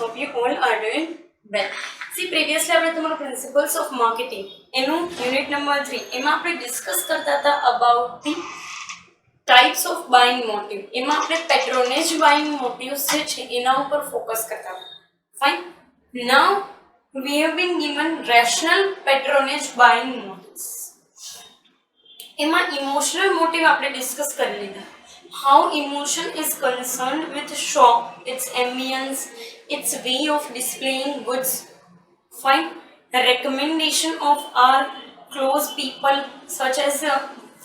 hope you all are doing well. See, previously આપણે તમારું principles of marketing એનું unit number 3 એમાં આપણે ડિસ્કસ કરતા હતા about the types of buying motive. એમાં આપણે પેટ્રોનેજ બાઇંગ મોટિવ્સ જે છે એના ઉપર ફોકસ કરતા હતા. Fine. Now we have been given rational patronage buying motives. એમાં ઇમોશનલ મોટિવ આપણે ડિસ્કસ કરી લીધા. How emotion is concerned with shop, its ambience, its way of displaying goods. Fine. The recommendation of our close people such as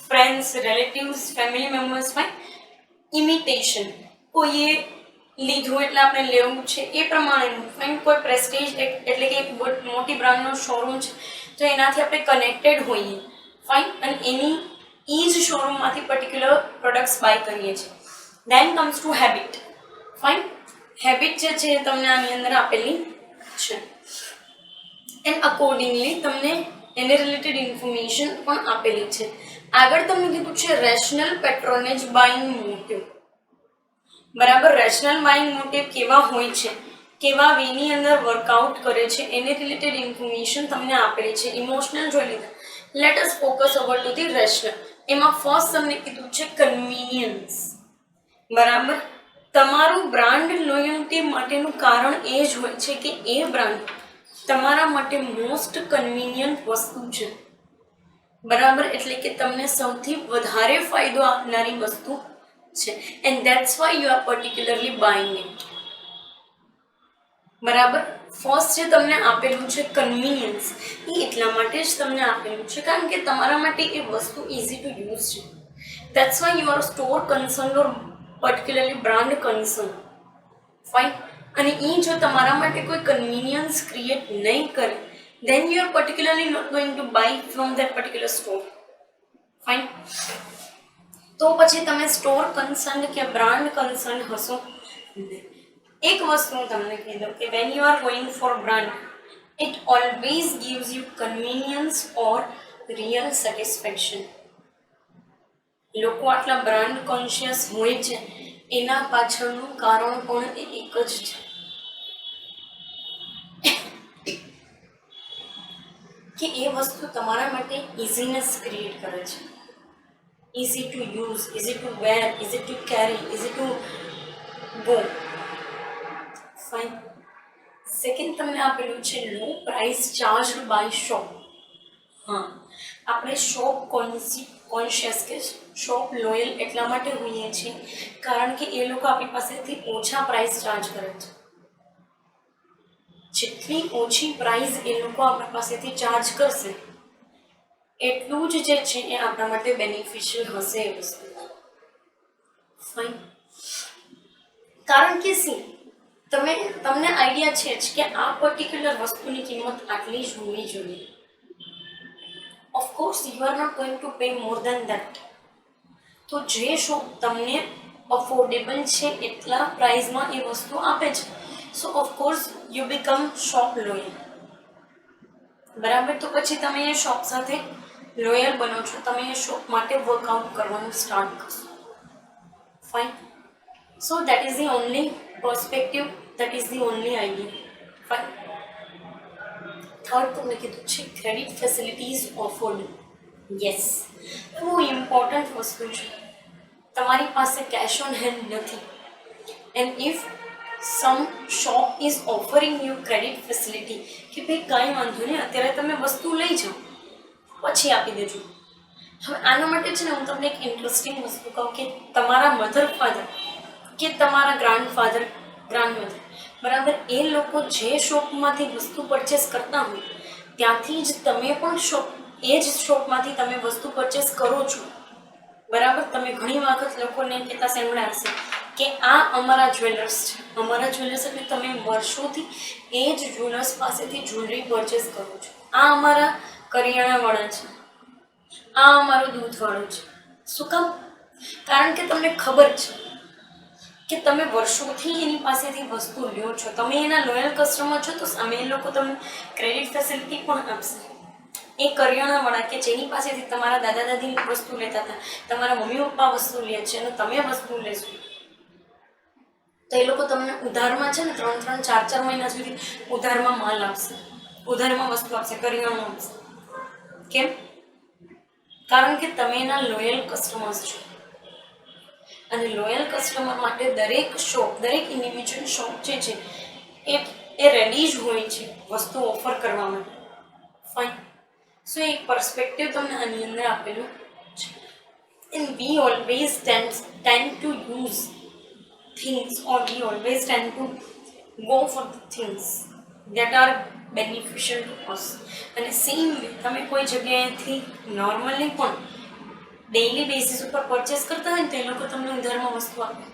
friends, relatives, family members. Fine. Imitation. કોઈએ લીધું એટલે આપણે લેવું છે એ પ્રમાણેનું. ફાઇન. કોઈ પ્રેસ્ટીજ એટલે કે મોટી બ્રાન્ડનો શોરૂમ છે તો એનાથી આપણે કનેક્ટેડ હોઈએ. ફાઇન. અને એની એ જ શોરૂમમાંથી પર્ટિક્યુલર પ્રોડક્ટ્સ બાય કરીએ છીએ. Then comes to habit. Fine. Habit જે છે એ તમને આની અંદર આપેલી છે એન્ડ અકોર્ડિંગલી તમને એને રિલેટેડ ઇન્ફોર્મેશન પણ આપેલી છે. આગળ તમને કીધું છે રેશનલ પેટ્રોનેજ બાઇંગ મોટિવ. બરાબર. રેશનલ બાઇંગ મોટિવ કેવા હોય છે, કેવા વેની અંદર વર્કઆઉટ કરે છે એને રિલેટેડ ઇન્ફોર્મેશન તમને આપેલી છે. ઇમોશનલ જોઈ લીધા. Let us focus over to the rational. એમાં ફર્સ્ટ તમને કીધું છે કન્વીનિયન્સ. બરાબર. તમારું બ્રાન્ડ લોયલ્ટી માટેનું કારણ એ જ હોય છે કે એ બ્રાન્ડ તમારા માટે મોસ્ટ કન્વીનિયન્ટ વસ્તુ છે. બરાબર. એટલે કે તમને સૌથી વધારે ફાયદો આપનારી વસ્તુ છે. And that's why you are particularly buying it. બરાબર. ફર્સ્ટ જે તમને આપેલું છે કન્વીનિયન્સ, એ એટલા માટે જ તમને આપેલું છે કારણ કે તમારા માટે એ વસ્તુ ઇઝી ટુ યુઝ છે. That's why you are store concern or particularly brand concern. Fine. અને એ જો તમારા માટે કોઈ કન્વીનિયન્સ ક્રિએટ નહીં કરે then you are particularly not going to buy from that particular store. Fine. તો પછી તમે સ્ટોર કન્સર્ન કે બ્રાન્ડ કન્સર્ન હશો. એક વસ્તુ હું તમને કહી દઉં કે when you are going for brand it always gives you convenience or real satisfaction. લોકો આટલા બ્રાન્ડ કોન્શિયસ હોય છે એના પાછળનું કારણ પણ એક જ છે કે એ વસ્તુ તમારા માટે ઇઝીનેસ ક્રિએટ કરે છે. easy to use, easy to wear, easy to carry, easy to go. Fine. Second તમને આપેલું છે લો પ્રાઇસ ચાર્જ બાય શોપ. હા, આપણે શોપ કોન્શિયસ કે શોપ લોયલ એટલા માટે હોઈએ છીએ કારણ કે એ લોકો આપણી પાસેથી ઓછા પ્રાઇસ ચાર્જ કરે છે. જેટલી ઓછી પ્રાઇસ એ લોકો આપણી પાસેથી ચાર્જ કરશે એટલું જ જે છે એ આપણા માટે બેનિફિશિયલ હશે એ વસ્તુ. ફાઇન. કારણ કે તમને આઈડિયા છે જ કે આ પર્ટિક્યુલર વસ્તુની કિંમત આટલી જ હોવી જોઈએ. Of course you are not going to pay more than that. તો જે શોપ તમને અફોર્ડેબલ છે એટલા પ્રાઇઝમાં એ વસ્તુ આપે છે so of course you become shop loyal. બરાબર. તો પછી તમે એ શોપ સાથે લોયલ બનો છો, તમે એ શોપ માટે વર્કઆઉટ કરવાનું સ્ટાર્ટ કરશો. Fine. So that is the only perspective, that is the only idea. Fine. Third તમને કીધું છે ક્રેડિટ ફેસિલિટીઝ ઓફર્ડ. યસ, બહુ ઇમ્પોર્ટન્ટ વસ્તુ છે. તમારી પાસે કેશ ઓન હેન્ડ નથી and if some shop is offering you credit facility કે ભાઈ કાંઈ વાંધો નહીં અત્યારે તમે વસ્તુ લઈ જાઓ પછી આપી દેજો. હવે આના માટે છે ને હું તમને એક ઇન્ટરેસ્ટિંગ વસ્તુ કહું કે તમારા મધર ફાધર કે તમારા ગ્રાન્ડફાધર ગ્રાન્ડમધર બરાબર એ લોકો જે શોપમાંથી વસ્તુ પરચેસ કરતા હોય ત્યાંથી જ તમે પણ એ જ શોપમાંથી તમે વસ્તુ પરચેસ કરો છો. બરાબર. તમે ઘણી વખત લોકોને કહેતા સાંભળ્યા હશે કે આ અમારા જ્વેલર્સ છે. અમારા જ્વેલર્સ એટલે તમે વર્ષોથી એ જ જ્વેલર્સ પાસેથી જ્વેલરી પરચેસ કરો છો. આ અમારા કરિયાણાવાળા છે, આ અમારું દૂધવાળું છે. શું કામ? કારણ કે તમને ખબર છે કે તમે વર્ષોથી એની પાસેથી વસ્તુ લ્યો છો, તમે એના લોયલ કસ્ટમર છો તો સામે એ લોકો તમને ક્રેડિટ ફેસિલિટી પણ આપશે. એ કરિયાણાવાળા કે જેની પાસેથી તમારા દાદા દાદીની વસ્તુ લેતા હતા, તમારા મમ્મી પપ્પા વસ્તુ લે છે અને તમે વસ્તુ લેશો તો એ લોકો તમને ઉધારમાં છે ને 3-3, 4-4 મહિના સુધી ઉધારમાં માલ આપશે, ઉધારમાં વસ્તુ આપશે, કરિયાણું આપશે. કેમ? કારણ કે તમે એના લોયલ કસ્ટમર્સ છો. અને લોયલ કસ્ટમર માટે દરેક શોપ, દરેક ઇન્ડિવિજ્યુઅલ શોપ જે છે એ રેડી જ હોય છે વસ્તુ ઓફર કરવા માટે. ફાઇન. સો એક પર્સપેક્ટિવ તમને આની અંદર આપેલું છે. And we always tend to use things, or we always tend to go for the things that are beneficial to us. અને સેમ વે તમે કોઈ જગ્યાએથી નોર્મલી પણ ડેઇલી બેસિસ ઉપર પરચેસ કરતા હોય ને તો એ લોકો તમને ઉધારમાં વસ્તુ આપે.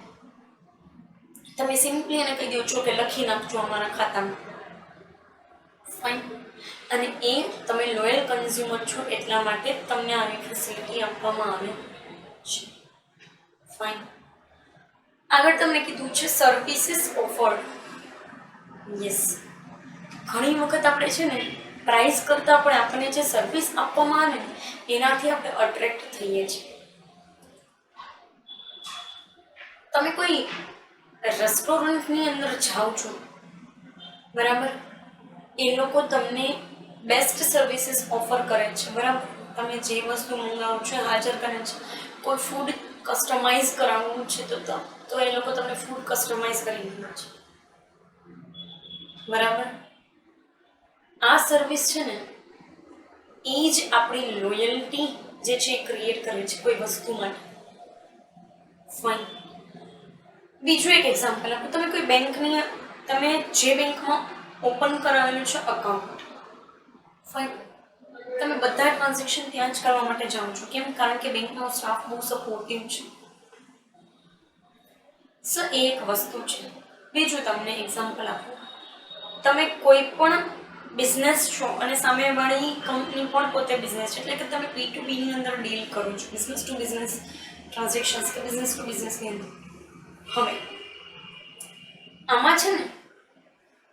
તમે સિમ્પલી એને કહી દો છો કે લખી નાખજો અમારા ખાતામાં. ફાઇન. અને એ તમે લોયલ કન્ઝ્યુમર છો એટલા માટે તમને આવી ફેસિલિટી આપવામાં આવે છે. ફાઇન. આગળ તમને કીધું છે સર્વિસીસ ઓફર્ડ. યસ, ઘણી વખત આપણે છે ને પ્રાઇસ કરતાં પણ આપણને જે સર્વિસ આપવામાં આવે ને એનાથી આપણે અટ્રેક્ટ થઈએ છીએ. તમે કોઈ રેસ્ટોરન્ટની અંદર જાઓ છો, બરાબર, એ લોકો તમને બેસ્ટ સર્વિસીસ ઓફર કરે છે, બરાબર. તમે જે વસ્તુ મંગાવો છો હાજર કરે છે. કોઈ ફૂડ કસ્ટમાઇઝ કરાવવું છે તો એ લોકો તમને ફૂડ કસ્ટમાઇઝ કરી દે છે, બરાબર. આ સર્વિસ છે ને એ જ આપણી લોયલ્ટી જે છે એ ક્રિએટ કરે છે કોઈ વસ્તુ માટે. ફાઇન. બીજું એક એક્ઝામ્પલ આપો. તમે કોઈ બેંકની, તમે જે બેંકમાં ઓપન કરાવેલું છે અકાઉન્ટ, ફાઇન, તમે બધા ટ્રાન્ઝેક્શન ત્યાં જ કરવા માટે જાઓ છો. કેમ? કારણ કે બેંકનો સ્ટાફ બહુ સપોર્ટિવ છે. સો એ એક વસ્તુ છે. બીજું તમને એક્ઝામ્પલ આપું. તમે કોઈ પણ બિઝનેસ છો અને સામેવાળી કંપની પણ પોતે બિઝનેસ છે, એટલે કે તમે B2B ની અંદર ડીલ કરો છો, બિઝનેસ ટુ બિઝનેસ ટ્રાન્ઝેક્શન્સ કે બિઝનેસ ટુ બિઝનેસની અંદર. હવે આમાં છે ને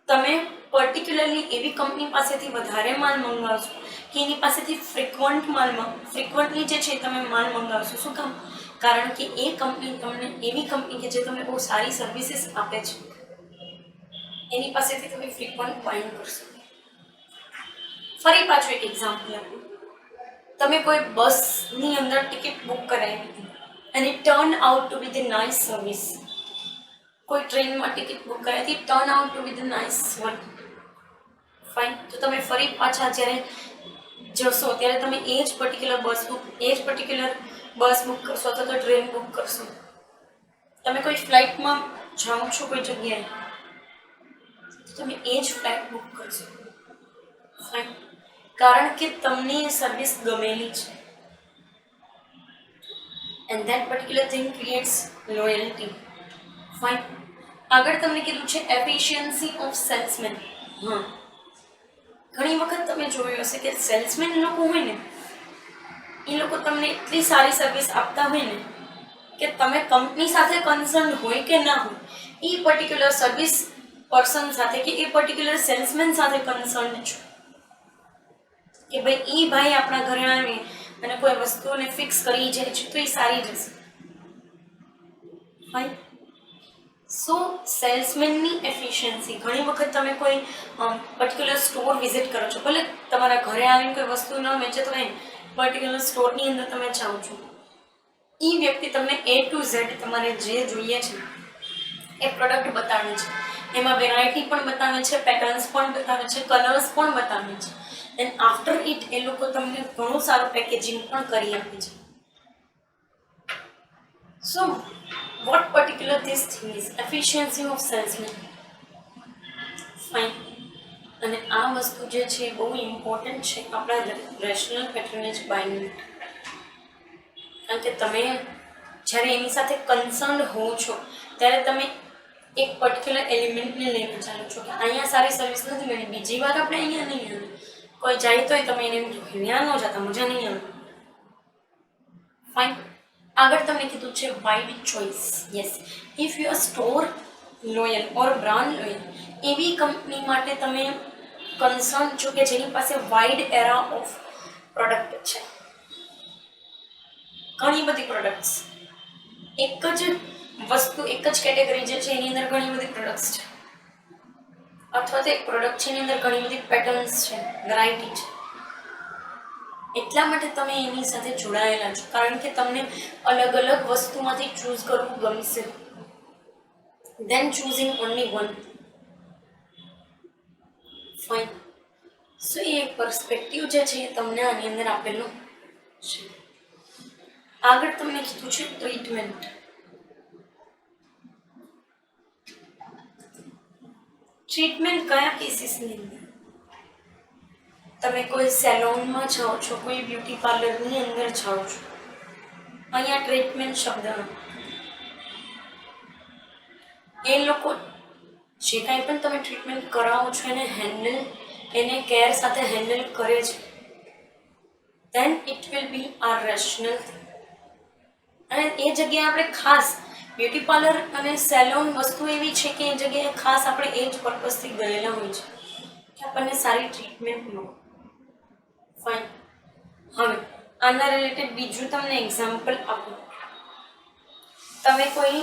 તમે પર્ટિક્યુલરલી એવી કંપની પાસેથી વધારે માલ મંગાવશો કે એની પાસેથી ફ્રિકવન્ટલી જે છે તમે માલ મંગાવશો. શું કામ? કારણ કે એ કંપની તમને, એવી કંપની કે જે તમને બહુ સારી સર્વિસીસ આપે છે, એની પાસેથી તમે ફ્રિકવન્ટ બાઇંગ કરશો. ફરી પાછું એક એક્ઝામ્પલ આપું. તમે કોઈ બસની અંદર ટિકિટ બુક કરાવી હતી અને turn out to be the nice service. કોઈ ટ્રેનમાં ટિકિટ બુક કરાવી હતી, turn out to be the nice one. Fine. તો તમે ફરી પાછા જ્યારે જશો ત્યારે તમે એ જ પર્ટિક્યુલર બસ બુક કરશો અથવા તો ટ્રેન બુક કરશો. તમે કોઈ ફ્લાઇટમાં જાઓ છો કોઈ જગ્યાએ તો તમે એ જ ફ્લાઇટ બુક કરશો. ફાઇન. કારણ કે તમને એ સર્વિસ ગમેલી છે. And that particular thing creates loyalty. Fine. આગળ તમને કીધું છે એફિશિયન્સી ઓફ સેલ્સમેન. હા, ઘણી વખત તમે જોયું હશે કે સેલ્સમેન લોકો હોય ને એ લોકો તમને એટલી સારી સર્વિસ આપતા હોય ને કે તમે કંપની સાથે કન્સર્ન હોય કે ના હોય, એ પર્ટિક્યુલર સર્વિસ પર્સન સાથે કે એ પર્ટિક્યુલર સેલ્સમેન સાથે કન્સર્ન છો કે ભાઈ એ ભાઈ આપણા ઘરે આવી અને કોઈ વસ્તુને ફિક્સ કરી જાય છે તો એ સારી જશે. ફાઇન. સો સેલ્સમેનની એફિશિયન્સી. ઘણી વખત તમે કોઈ પર્ટિક્યુલર સ્ટોર વિઝિટ કરો છો, ભલે તમારા ઘરે આવીને કોઈ વસ્તુ ન વેચે તો પર્ટિક્યુલર સ્ટોરની અંદર તમે જાઓ છો, એ વ્યક્તિ તમને A to Z તમારે જે જોઈએ છે એ પ્રોડક્ટ બતાવે છે. એમાં વેરાયટી પણ બતાવે છે, પેટર્ન્સ પણ બતાવે છે, કલર્સ પણ બતાવે છે. એન્ડ આફ્ટર ઇટ એ લોકો તમને ઘણું સારું પેકેજિંગ પણ કરી આપે છે. સો what particular this thing is efficiency of salesman. Fine. અને આ વસ્તુ જે છે બહુ ઇમ્પોર્ટન્ટ છે આપણા રેશનલ પેટ્રોનેજ બાઇંગ. કારણ કે તમે જ્યારે એની સાથે કન્સર્ન હો છો ત્યારે તમે એક પર્ટિક્યુલર એલિમેન્ટને લઈને ચાલો છો કે અહીંયા સારી સર્વિસ નથી મળી, બીજી વાર આપણે અહીંયા નહીં આવે. કોઈ જાય તોય તમે એને એમ કહો કે ત્યાં ન જતા, મજા નહીં આવે. ફાઇન. આગળ તમને કીધું છે wide choice. Yes, if you are store loyal or brand loyal, એવી કંપની માટે તમે કન્સર્ન છો કે જેની પાસે વાઇડ એરા ઓફ પ્રોડક્ટ છે. ઘણી બધી પ્રોડક્ટ્સ, એક જ વસ્તુ એક જ કેટેગરી જે છે એની અંદર ઘણી બધી પ્રોડક્ટ્સ છે, અથવા તો એક પ્રોડક્ટ છે એની અંદર ઘણી બધી પેટર્ન્સ છે, વેરાયટી છે, એટલા માટે તમે એની સાથે જોડાયેલા છો, કારણ કે તમને અલગ અલગ વસ્તુમાંથી ચૂઝ કરવું ગમશે. then choosing only one. fine. સો એ એક પર્સપેક્ટિવ જે છે એ તમને આની અંદર આપેલો છે. આગળ તમને કીધું છે ટ્રીટમેન્ટ. ટ્રીટમેન્ટ કયા કેસીસની અંદર? તમે કોઈ સેલોનમાં જાઓ છો, કોઈ બ્યુટી પાર્લરની અંદર જાઓ છો, અહીંયા ટ્રીટમેન્ટ શબ્દ એ લોકો જે કાંઈ પણ તમે ટ્રીટમેન્ટ કરાવો છો એને કેર સાથે હેન્ડલ કરે છે, then it will be our rational thing. અને એ જગ્યાએ આપણે ખાસ બ્યુટી પાર્લર અને સેલોન વસ્તુ એવી છે કે એ જગ્યાએ ખાસ આપણે એ જ પર્પઝથી ગયેલા હોય છે કે આપણને સારી ટ્રીટમેન્ટ મળે. ફાઇન. હવે આના રિલેટેડ બીજું તમને એક્ઝામ્પલ આપું. તમે કોઈ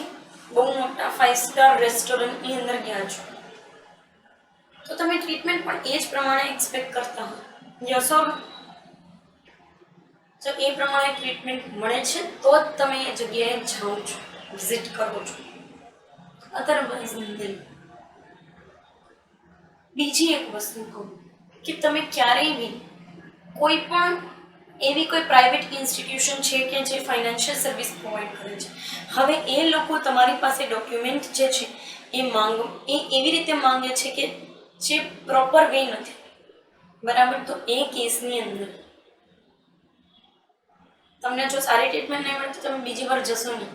બહુ મોટા 5 સ્ટાર રેસ્ટોરન્ટની અંદર ગયા છો, તો તમે ટ્રીટમેન્ટ પણ એ જ પ્રમાણે એક્સપેક્ટ કરતા હો. યસ ઓર નો? જો એ પ્રમાણે ટ્રીટમેન્ટ મળે છે તો જ તમે એ જગ્યાએ જાઓ છો, વિઝિટ કરો છો, અધરવાઇઝ નહીં. બીજી એક વસ્તુ કહું કે તમે ક્યારેય બી કોઈ પણ એવી કોઈ પ્રાઇવેટ ઇન્સ્ટિટ્યુશન છે કે જે ફાઇનાન્શિયલ સર્વિસ પ્રોવાઈડ કરે છે, હવે એ લોકો તમારી પાસે ડોક્યુમેન્ટ જે છે એ એવી રીતે માંગે છે કે જે પ્રોપર વે નથી, બરાબર? તો એ કેસની અંદર તમને જો સારી ટ્રીટમેન્ટ નહીં મળે તો તમે બીજી વાર જશો નહીં.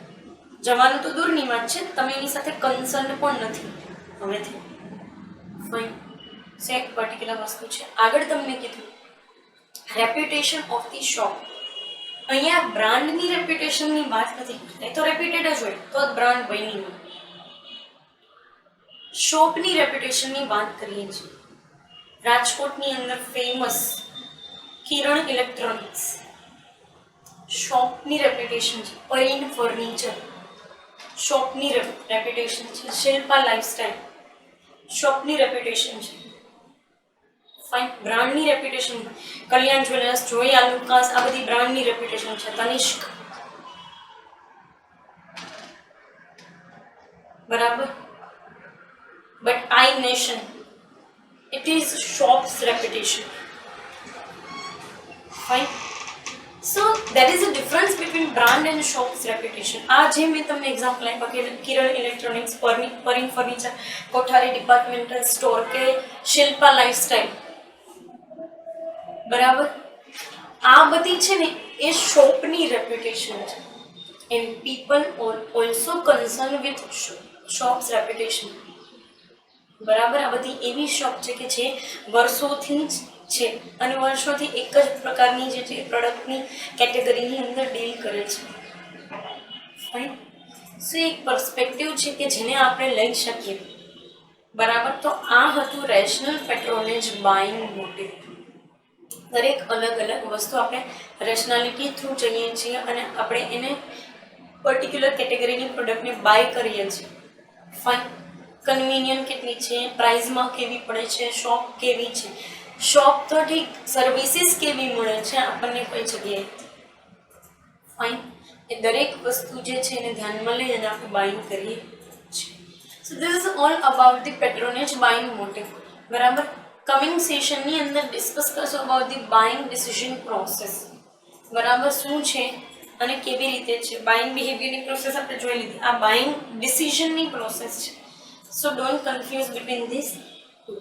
જવાનું તો દૂરની વાત છે, તમે એની સાથે કન્સર્ન પણ નથી હવેથી. ફાઇન. સો એક પર્ટિક્યુલર વસ્તુ છે. આગળ તમને કીધું રેપ્યુટેશન ઓફ ધી શોપ. અહીંયા બ્રાન્ડની રેપ્યુટેશનની વાત નથી, એ તો રેપ્યુટેડ જ હોય તો જ બ્રાન્ડ બની હોય. શોપની રેપ્યુટેશનની વાત કરીએ છીએ. રાજકોટની અંદર ફેમસ કિરણ ઇલેક્ટ્રોનિક્સ શોપની રેપ્યુટેશન છે. પૈન ફર્નિચર શોપની રેપ્યુટેશન છે. શિલ્પા લાઇફસ્ટાઇલ શોપની રેપ્યુટેશન છે. ફાઇન. બ્રાન્ડની રેપ્યુટેશન કલ્યાણ જ્વેલર્સ, જોયા લુકાસ, આ બધી બ્રાન્ડની રેપ્યુટેશન છે. તનિષ્ક, બરાબર? But I nation it is shop's reputation. Fine. So there is a difference between brand and shop's reputation. આ જે મેં તમને એક્ઝામ્પલ આપ્યા કે કિરણ ઇલેક્ટ્રોનિક્સ, પરીન ફર્નિચર, કોઠારી ડિપાર્ટમેન્ટલ સ્ટોર કે શિલ્પા લાઇફસ્ટાઇલ, બરાબર? આ બધી છે ને એ શોપની રેપ્યુટેશન છે. And people also concern with shops reputation, બરાબર? આ બધી એવી શોપ છે કે જે વર્ષોથી જ છે અને વર્ષોથી એક જ પ્રકારની જે છે પ્રોડક્ટની કેટેગરીની અંદર ડીલ કરે છે. ફાઇન. સો એક પર્સપેક્ટિવ છે કે જેને આપણે લઈ શકીએ, બરાબર? તો આ હતું રેશનલ પેટ્રોનેજ બાઇંગ મોટિવ. દરેક અલગ અલગ વસ્તુ આપણે રેશનાલિટી થ્રુ જઈએ છીએ અને આપણે એને પર્ટિક્યુલર કેટેગરીની પ્રોડક્ટને બાય કરીએ છીએ. ફાઇન. કન્વિનિયન્ટ કેટલી છે, પ્રાઇઝમાં કેવી પડે છે, શોપ કેવી છે, શોપ તો ઠીક, સર્વિસીસ કેવી મળે છે આપણને કોઈ જગ્યાએ. ફાઇન. એ દરેક વસ્તુ જે છે એને ધ્યાનમાં લઈ અને આપણે બાઇંગ કરીએ છીએ. So this is all about the patronage buying motive, બરાબર? કમિંગ સેશનની અંદર ડિસ્કસ કરશો about the buying decision process, બરાબર? શું છે અને કેવી રીતે છે. બાઇંગ બિહેવિયરની પ્રોસેસ આપણે જોઈ લીધી, આ બાઇંગ ડિસિઝનની પ્રોસેસ છે. So don't confuse between these two.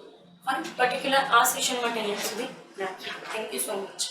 One particular આ સેશન માટે અહીંયા સુધી રાખીએ. Thank you so much.